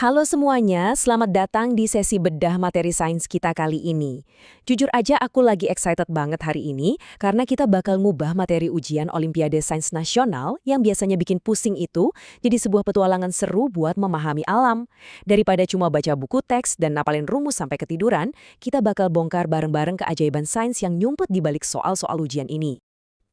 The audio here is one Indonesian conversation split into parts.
Halo semuanya, selamat datang di sesi bedah materi sains kita kali ini. Jujur aja aku lagi excited banget hari ini karena kita bakal ngubah materi ujian Olimpiade Sains Nasional yang biasanya bikin pusing itu jadi sebuah petualangan seru buat memahami alam. Daripada cuma baca buku teks dan napalin rumus sampai ketiduran, kita bakal bongkar bareng-bareng keajaiban sains yang nyumput di balik soal-soal ujian ini.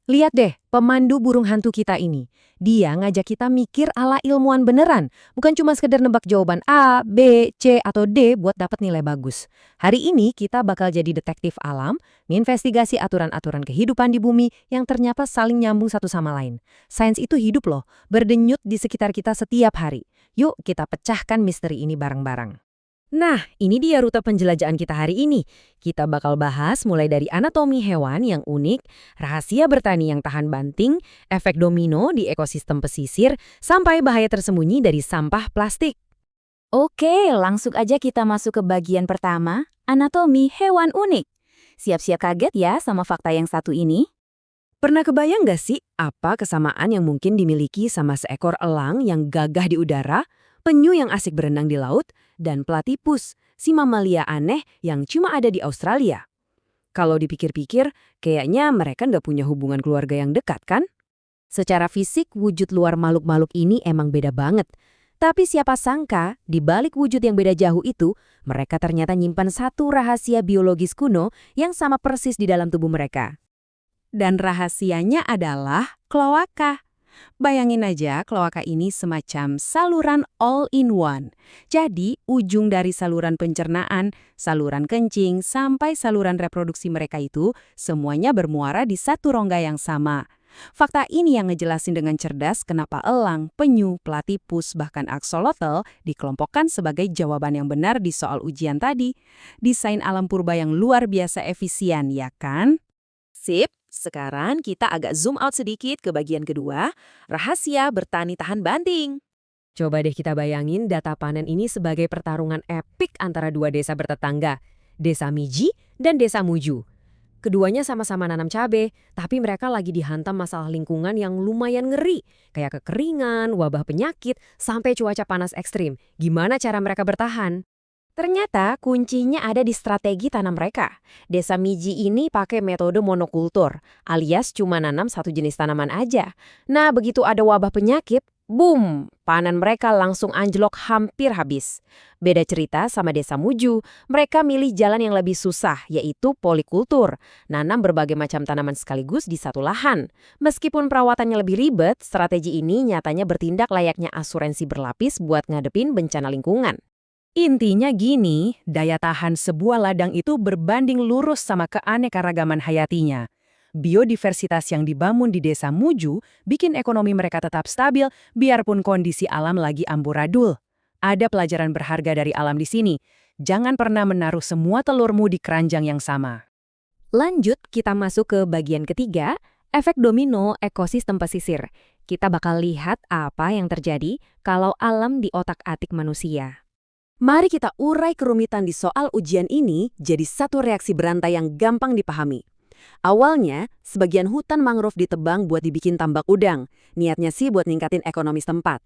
Lihat deh, pemandu burung hantu kita ini. Dia ngajak kita mikir ala ilmuwan beneran, bukan cuma sekedar nebak jawaban A, B, C, atau D buat dapat nilai bagus. Hari ini kita bakal jadi detektif alam, menginvestigasi aturan-aturan kehidupan di bumi yang ternyata saling nyambung satu sama lain. Sains itu hidup loh, berdenyut di sekitar kita setiap hari. Yuk kita pecahkan misteri ini bareng-bareng. Nah, ini dia rute penjelajahan kita hari ini. Kita bakal bahas mulai dari anatomi hewan yang unik, rahasia bertani yang tahan banting, efek domino di ekosistem pesisir, sampai bahaya tersembunyi dari sampah plastik. Oke, langsung aja kita masuk ke bagian pertama, anatomi hewan unik. Siap-siap kaget ya sama fakta yang satu ini? Pernah kebayang nggak sih apa kesamaan yang mungkin dimiliki sama seekor elang yang gagah di udara, penyu yang asik berenang di laut, dan platypus, si mamalia aneh yang cuma ada di Australia? Kalau dipikir-pikir, kayaknya mereka nggak punya hubungan keluarga yang dekat, kan? Secara fisik, wujud luar makhluk-makhluk ini emang beda banget. Tapi siapa sangka, di balik wujud yang beda jauh itu, mereka ternyata nyimpan satu rahasia biologis kuno yang sama persis di dalam tubuh mereka. Dan rahasianya adalah kloaka. Bayangin aja, kloaka ini semacam saluran all-in-one. Jadi, ujung dari saluran pencernaan, saluran kencing, sampai saluran reproduksi mereka itu semuanya bermuara di satu rongga yang sama. Fakta ini yang ngejelasin dengan cerdas kenapa elang, penyu, platypus, bahkan axolotl dikelompokkan sebagai jawaban yang benar di soal ujian tadi. Desain alam purba yang luar biasa efisien, ya kan? Sip, sekarang kita agak zoom out sedikit ke bagian kedua, rahasia bertani tahan banting. Coba deh kita bayangin data panen ini sebagai pertarungan epik antara dua desa bertetangga, Desa Miji dan Desa Muju. Keduanya sama-sama nanam cabai, tapi mereka lagi dihantam masalah lingkungan yang lumayan ngeri, kayak kekeringan, wabah penyakit, sampai cuaca panas ekstrim. Gimana cara mereka bertahan? Ternyata kuncinya ada di strategi tanam mereka. Desa Miji ini pakai metode monokultur, alias cuma nanam satu jenis tanaman aja. Nah, begitu ada wabah penyakit, boom, panen mereka langsung anjlok hampir habis. Beda cerita sama Desa Muju, mereka milih jalan yang lebih susah, yaitu polikultur, nanam berbagai macam tanaman sekaligus di satu lahan. Meskipun perawatannya lebih ribet, strategi ini nyatanya bertindak layaknya asuransi berlapis buat ngadepin bencana lingkungan. Intinya gini, daya tahan sebuah ladang itu berbanding lurus sama keanekaragaman hayatinya. Biodiversitas yang dibangun di Desa Muju bikin ekonomi mereka tetap stabil biarpun kondisi alam lagi amburadul. Ada pelajaran berharga dari alam di sini. Jangan pernah menaruh semua telurmu di keranjang yang sama. Lanjut, kita masuk ke bagian ketiga, efek domino ekosistem pesisir. Kita bakal lihat apa yang terjadi kalau alam diotak-atik manusia. Mari kita urai kerumitan di soal ujian ini jadi satu reaksi berantai yang gampang dipahami. Awalnya, sebagian hutan mangrove ditebang buat dibikin tambak udang. Niatnya sih buat ningkatin ekonomi setempat.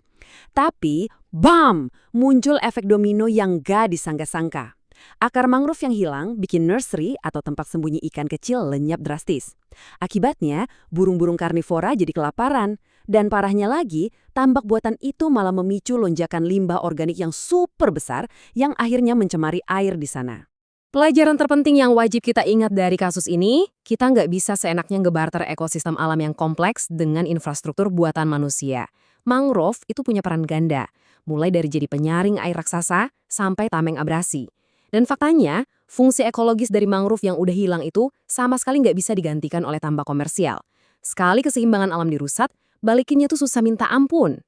Tapi, bam! Muncul efek domino yang gak disangka-sangka. Akar mangrove yang hilang bikin nursery atau tempat sembunyi ikan kecil lenyap drastis. Akibatnya, burung-burung karnivora jadi kelaparan. Dan parahnya lagi, tambak buatan itu malah memicu lonjakan limbah organik yang super besar yang akhirnya mencemari air di sana. Pelajaran terpenting yang wajib kita ingat dari kasus ini, kita nggak bisa seenaknya ngebarter ekosistem alam yang kompleks dengan infrastruktur buatan manusia. Mangrove itu punya peran ganda, mulai dari jadi penyaring air raksasa sampai tameng abrasi. Dan faktanya, fungsi ekologis dari mangrove yang udah hilang itu sama sekali nggak bisa digantikan oleh tambak komersial. Sekali keseimbangan alam dirusak, balikinnya tuh susah minta ampun.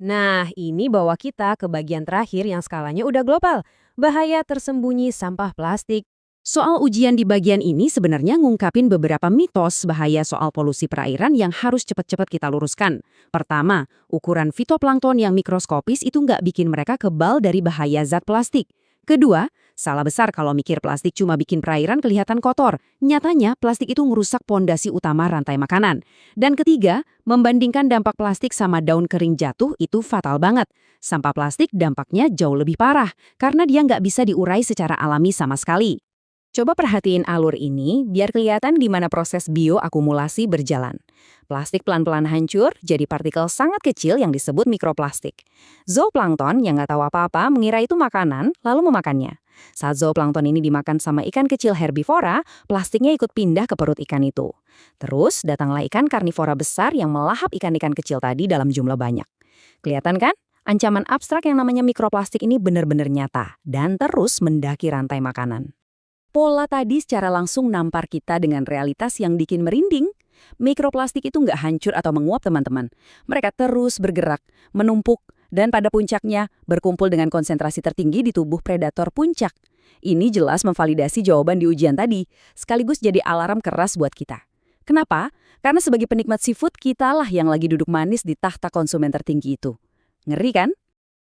Nah, ini bawa kita ke bagian terakhir yang skalanya udah global. Bahaya tersembunyi sampah plastik. Soal ujian di bagian ini sebenarnya ngungkapin beberapa mitos bahaya soal polusi perairan yang harus cepat-cepat kita luruskan. Pertama, ukuran fitoplankton yang mikroskopis itu nggak bikin mereka kebal dari bahaya zat plastik. Kedua, salah besar kalau mikir plastik cuma bikin perairan kelihatan kotor. Nyatanya, plastik itu merusak pondasi utama rantai makanan. Dan ketiga, membandingkan dampak plastik sama daun kering jatuh itu fatal banget. Sampah plastik dampaknya jauh lebih parah, karena dia nggak bisa diurai secara alami sama sekali. Coba perhatiin alur ini biar kelihatan di mana proses bioakumulasi berjalan. Plastik pelan-pelan hancur jadi partikel sangat kecil yang disebut mikroplastik. Zooplankton yang nggak tahu apa-apa mengira itu makanan lalu memakannya. Saat zooplankton ini dimakan sama ikan kecil herbivora, plastiknya ikut pindah ke perut ikan itu. Terus datanglah ikan karnivora besar yang melahap ikan-ikan kecil tadi dalam jumlah banyak. Kelihatan kan? Ancaman abstrak yang namanya mikroplastik ini benar-benar nyata dan terus mendaki rantai makanan. Pola tadi secara langsung nampar kita dengan realitas yang bikin merinding. Mikroplastik itu nggak hancur atau menguap, teman-teman. Mereka terus bergerak, menumpuk, dan pada puncaknya berkumpul dengan konsentrasi tertinggi di tubuh predator puncak. Ini jelas memvalidasi jawaban di ujian tadi, sekaligus jadi alarm keras buat kita. Kenapa? Karena sebagai penikmat seafood, kitalah yang lagi duduk manis di tahta konsumen tertinggi itu. Ngeri kan?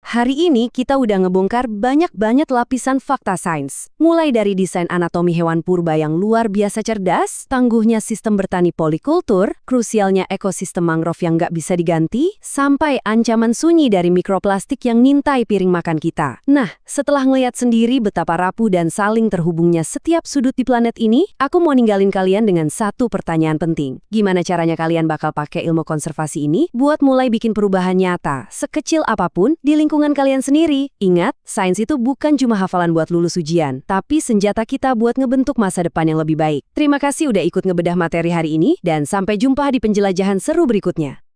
Hari ini kita udah ngebongkar banyak lapisan fakta sains. Mulai dari desain anatomi hewan purba yang luar biasa cerdas, tangguhnya sistem bertani polikultur, krusialnya ekosistem mangrove yang nggak bisa diganti, sampai ancaman sunyi dari mikroplastik yang ngintai piring makan kita. Nah, setelah ngeliat sendiri betapa rapuh dan saling terhubungnya setiap sudut di planet ini, aku mau ninggalin kalian dengan satu pertanyaan penting. Gimana caranya kalian bakal pakai ilmu konservasi ini buat mulai bikin perubahan nyata, sekecil apapun, di lingkungan kalian sendiri? Ingat, sains itu bukan cuma hafalan buat lulus ujian, tapi senjata kita buat ngebentuk masa depan yang lebih baik. Terima kasih udah ikut ngebedah materi hari ini, dan sampai jumpa di penjelajahan seru berikutnya.